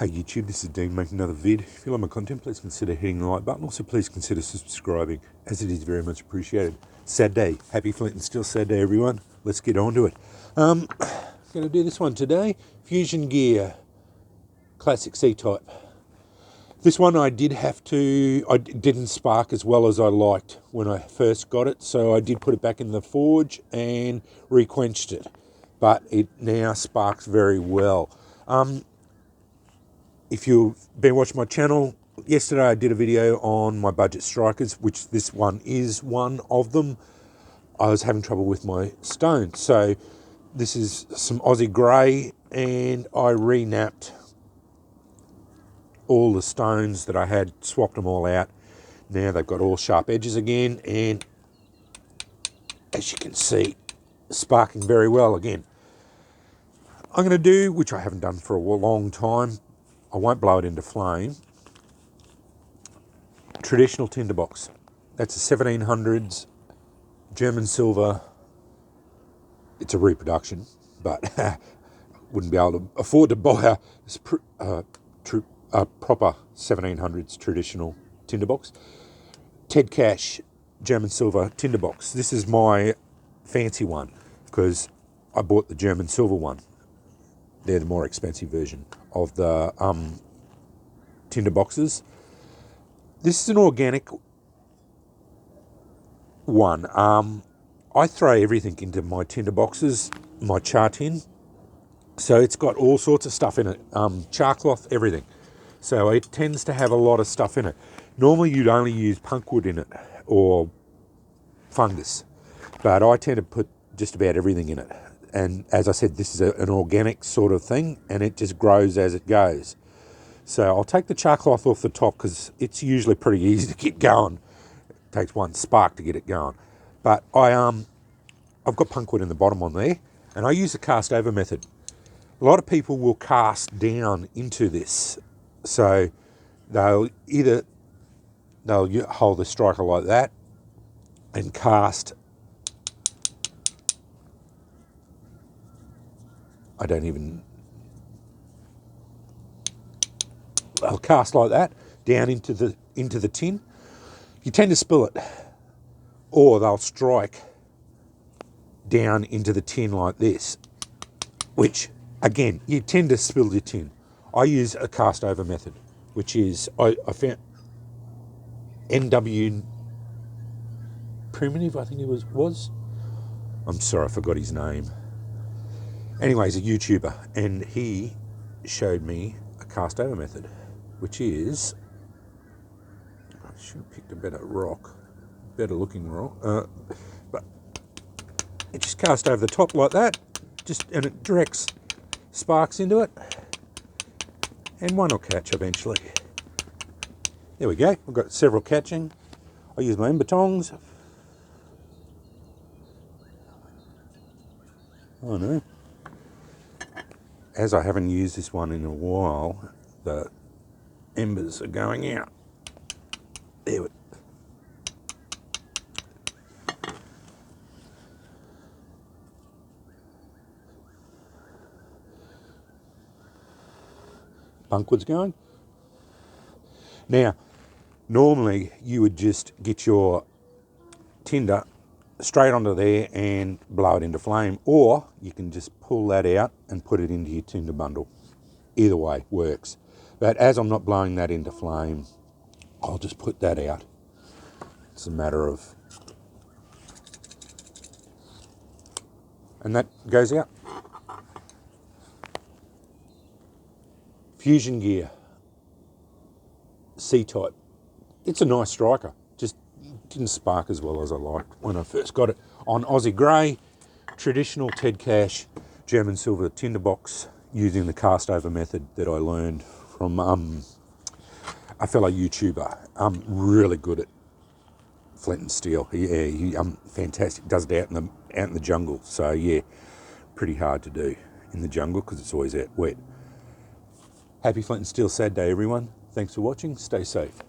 Hey YouTube, this is Dean making another vid. If you like my content, please consider hitting the like button. Also, please consider subscribing, as it is very much appreciated. Sad day. Happy Flint and Steel sad day, everyone. Let's get on to it. Going to do this one today. FusionGear Classic C-type. This one I didn't spark as well as I liked when I first got it, so I did put it back in the forge and re-quenched it. But it now sparks very well. If you've been watching my channel, yesterday I did a video on my budget strikers, which this one is one of them. I was having trouble with my stone. So this is some Aussie grey, and I re-napped all the stones that I had, swapped them all out. Now they've got all sharp edges again, and as you can see, sparking very well again. I'm going to do, which I haven't done for a long time, I won't blow it into flame, traditional tinderbox. That's a 1700s German silver. It's a reproduction, but wouldn't be able to afford to buy a proper 1700s traditional tinderbox. Ted Cash German silver tinderbox. This is my fancy one because I bought the German silver one. They're the more expensive version of the tinder boxes. This is an organic one. I throw everything into my tinder boxes, my char tin. So it's got all sorts of stuff in it, char cloth, everything. So it tends to have a lot of stuff in it. Normally you'd only use punkwood in it or fungus, but I tend to put just about everything in it. And as I said, this is an organic sort of thing, and it just grows as it goes. So I'll take the char cloth off the top because it's usually pretty easy to get going. It takes one spark to get it going. But I've got punkwood in the bottom on there, and I use the cast over method. A lot of people will cast down into this. So they'll hold the striker like that and cast. I'll cast like that down into the tin. You tend to spill it, or they'll strike down into the tin like this, which again you tend to spill your tin. I use a cast over method, which is I found NW Primitive, I think he was. I'm sorry, I forgot his name. Anyway, he's a YouTuber, and he showed me a cast over method, which is, I should have picked a better looking rock, but it just cast over the top like that, and it directs sparks into it, and one will catch eventually. There we go, I've got several catching. I use my ember tongs. Oh no. As I haven't used this one in a while, the embers are going out. There we go. Punkwood's going. Now, normally you would just get your tinder straight onto there and blow it into flame, or you can just pull that out and put it into your tinder bundle. Either way works, but as I'm not blowing that into flame, I'll just put that out. It's a matter of, and that goes out. FusionGear C-type. It's a nice striker, just didn't spark as well as I liked when I first got it. On Aussie grey, traditional Ted Cash German silver tinderbox, using the cast over method that I learned from a fellow YouTuber. Really good at flint and steel. Yeah, he fantastic. Does it out in the jungle. So yeah, pretty hard to do in the jungle because it's always out wet. Happy Flint and Steel sad day, everyone. Thanks for watching. Stay safe.